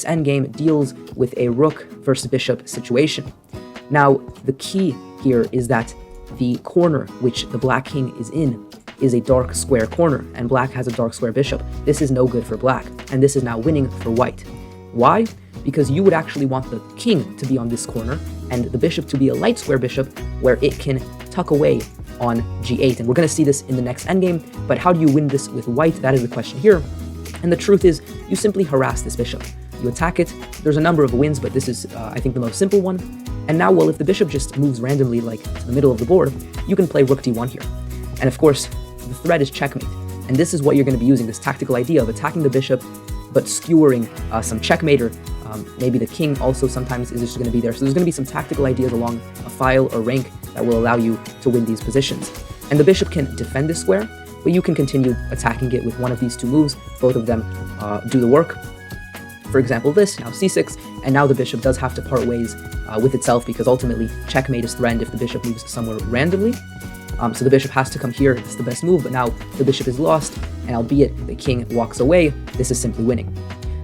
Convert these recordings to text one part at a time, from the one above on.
This endgame deals with a rook versus bishop situation. Now, the key here is that the corner which the black king is in is a dark square corner, and black has a dark square bishop. This is no good for black, and this is now winning for white. Why? Because you would actually want the king to be on this corner, and the bishop to be a light square bishop where it can tuck away on g8. And we're going to see this in the next endgame, but how do you win this with white? That is the question here. And the truth is, you simply harass this bishop. You attack it. There's a number of wins, but this is, I think, the most simple one. And now, well, if the bishop just moves randomly, like to the middle of the board, you can play rook d1 here. And of course, the threat is checkmate. And this is what you're going to be using, this tactical idea of attacking the bishop, but skewering some checkmate, or maybe the king also sometimes is just going to be there. So there's going to be some tactical ideas along a file or rank that will allow you to win these positions. And the bishop can defend this square, but you can continue attacking it with one of these two moves. Both of them do the work. For example, this, now c6, and now the bishop does have to part ways with itself, because ultimately checkmate is threatened if the bishop moves somewhere randomly. So the bishop has to come here. It's the best move, but now the bishop is lost, and albeit the king walks away, this is simply winning.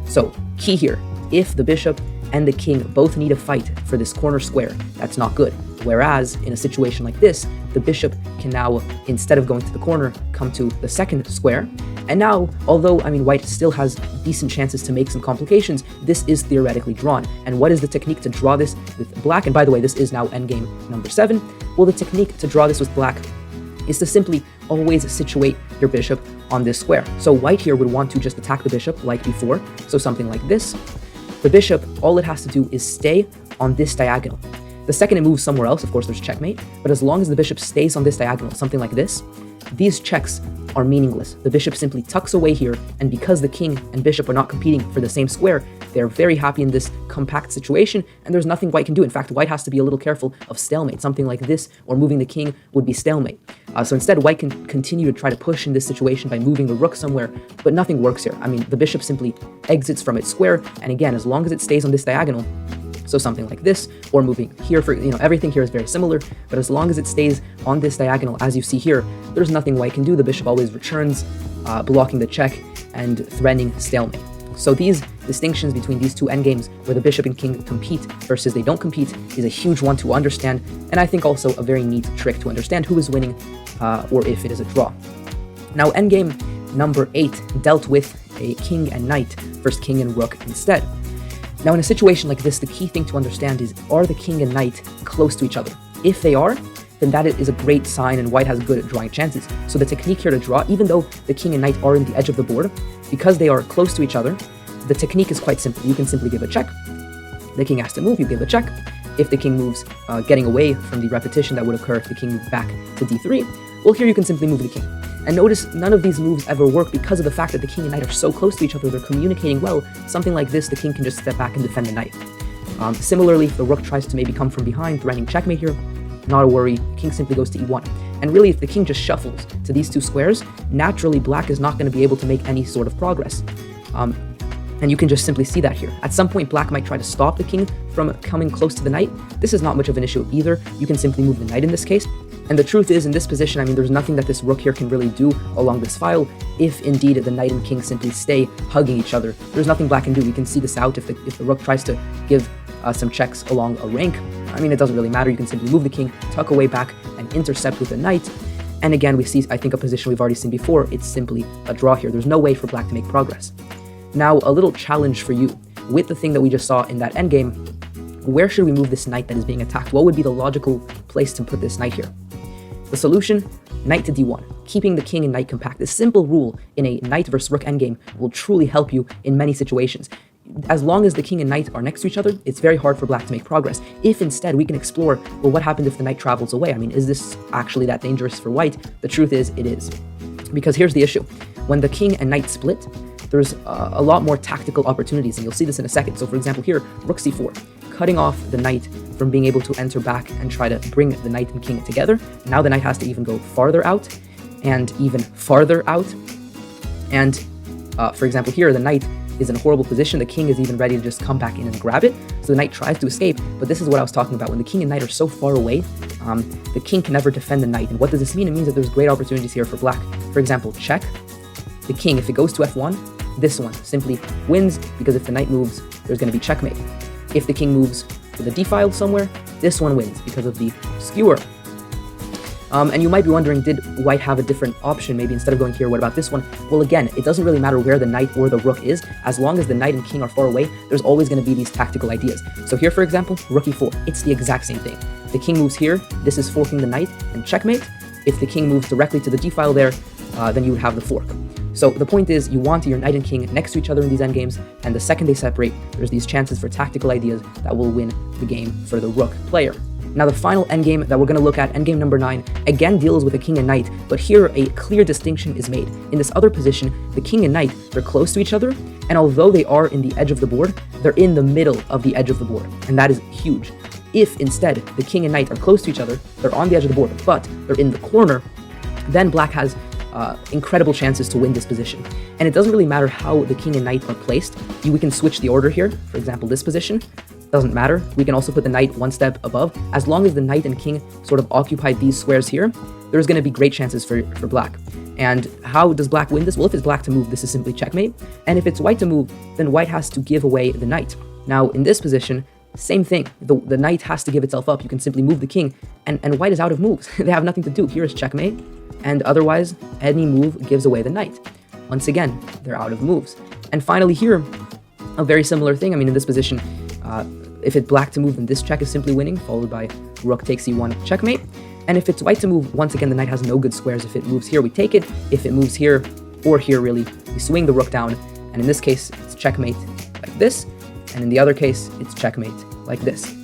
So key here, if the bishop and the king both need a fight for this corner square, that's not good. Whereas in a situation like this, the bishop can now, instead of going to the corner, come to the second square. And now, although, white still has decent chances to make some complications, this is theoretically drawn. And what is the technique to draw this with black? And by the way, this is now endgame number 7. Well, the technique to draw this with black is to simply always situate your bishop on this square. So white here would want to just attack the bishop like before. So something like this. The bishop, all it has to do is stay on this diagonal. The second it moves somewhere else, of course, there's checkmate. But as long as the bishop stays on this diagonal, something like this, these checks are meaningless. The bishop simply tucks away here, and because the king and bishop are not competing for the same square, they're very happy in this compact situation, and there's nothing white can do. In fact, white has to be a little careful of stalemate. Something like this, or moving the king, would be stalemate. So instead, white can continue to try to push in this situation by moving the rook somewhere, but nothing works here. The bishop simply exits from its square, and again, as long as it stays on this diagonal, so something like this, or moving here, for everything here is very similar, but as long as it stays on this diagonal, as you see here, there's nothing white can do. The bishop always returns, blocking the check and threatening stalemate. So these distinctions between these two endgames, where the bishop and king compete versus they don't compete, is a huge one to understand, and I think also a very neat trick to understand who is winning, or if it is a draw. Now, endgame number 8 dealt with a king and knight versus king and rook instead. Now, in a situation like this, the key thing to understand is, are the king and knight close to each other? If they are, then that is a great sign, and white has good at drawing chances. So the technique here to draw, even though the king and knight are in the edge of the board, because they are close to each other, the technique is quite simple. You can simply give a check. The king has to move, you give a check. If the king moves, getting away from the repetition that would occur if the king moved back to d3, well, here you can simply move the king. And notice none of these moves ever work because of the fact that the king and knight are so close to each other, they're communicating well. Something like this, the king can just step back and defend the knight. Similarly, if the rook tries to maybe come from behind, threatening checkmate here, not a worry, king simply goes to e1. And really, if the king just shuffles to these two squares, naturally black is not going to be able to make any sort of progress. And you can just simply see that here. At some point, black might try to stop the king from coming close to the knight. This is not much of an issue either. You can simply move the knight in this case. And the truth is, in this position, there's nothing that this rook here can really do along this file. If indeed the knight and king simply stay hugging each other, there's nothing black can do. We can see this out if the rook tries to give some checks along a rank. It doesn't really matter. You can simply move the king, tuck away back, and intercept with the knight. And again, we see, I think, a position we've already seen before. It's simply a draw here. There's no way for black to make progress. Now, a little challenge for you. With the thing that we just saw in that endgame, where should we move this knight that is being attacked? What would be the logical place to put this knight here? The solution, knight to d1, keeping the king and knight compact. This simple rule in a knight versus rook endgame will truly help you in many situations. As long as the king and knight are next to each other, it's very hard for black to make progress. If instead we can explore, well, what happens if the knight travels away? Is this actually that dangerous for white? The truth is, it is. Because here's the issue. When the king and knight split, there's a lot more tactical opportunities, and you'll see this in a second. So for example here, rook c4, cutting off the knight from being able to enter back and try to bring the knight and king together. Now the knight has to even go farther out, and even farther out. And for example here, the knight is in a horrible position. The king is even ready to just come back in and grab it. So the knight tries to escape, but this is what I was talking about. When the king and knight are so far away, the king can never defend the knight. And what does this mean? It means that there's great opportunities here for black. For example, check. The king, if it goes to f1, this one simply wins, because if the knight moves, there's going to be checkmate. If the king moves to the d-file somewhere, this one wins because of the skewer. And you might be wondering, did white have a different option? Maybe instead of going here, what about this one? Well, again, it doesn't really matter where the knight or the rook is. As long as the knight and king are far away, there's always going to be these tactical ideas. So here, for example, rook e4, it's the exact same thing. If the king moves here, this is forking the knight and checkmate. If the king moves directly to the d-file there, then you would have the fork. So the point is, you want your knight and king next to each other in these endgames, and the second they separate, there's these chances for tactical ideas that will win the game for the rook player. Now the final endgame that we're going to look at, endgame number 9, again deals with a king and knight, but here a clear distinction is made. In this other position, the king and knight, they're close to each other, and although they are in the edge of the board, they're in the middle of the edge of the board, and that is huge. If instead the king and knight are close to each other, they're on the edge of the board, but they're in the corner, then black has incredible chances to win this position. And it doesn't really matter how the king and knight are placed. We can switch the order here. For example, this position doesn't matter. We can also put the knight one step above. As long as the knight and king sort of occupy these squares here, there's going to be great chances for black. And how does black win this? Well, if it's black to move, this is simply checkmate. And if it's white to move, then white has to give away the knight. Now, in this position, same thing. The knight has to give itself up. You can simply move the king, and white is out of moves. They have nothing to do. Here is checkmate, and otherwise, any move gives away the knight. Once again, they're out of moves. And finally here, a very similar thing. I mean, in this position, if it's black to move, then this check is simply winning, followed by rook takes e1, checkmate. And if it's white to move, once again, the knight has no good squares. If it moves here, we take it. If it moves here, or here really, we swing the rook down. And in this case, it's checkmate like this. And in the other case, it's checkmate like this.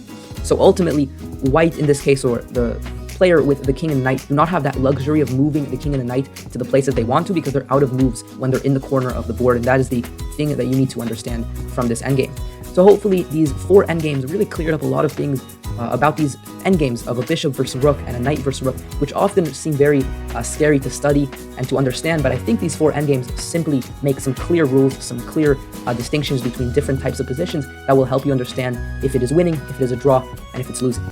So ultimately, white in this case, or the player with the king and knight, do not have that luxury of moving the king and the knight to the places they want to, because they're out of moves when they're in the corner of the board, and that is the thing that you need to understand from this endgame. So hopefully these 4 endgames really cleared up a lot of things about these endgames of a bishop versus rook and a knight versus rook, which often seem very scary to study and to understand, but I think these 4 endgames simply make some clear rules, some clear distinctions between different types of positions that will help you understand if it is winning, if it is a draw, and if it's losing.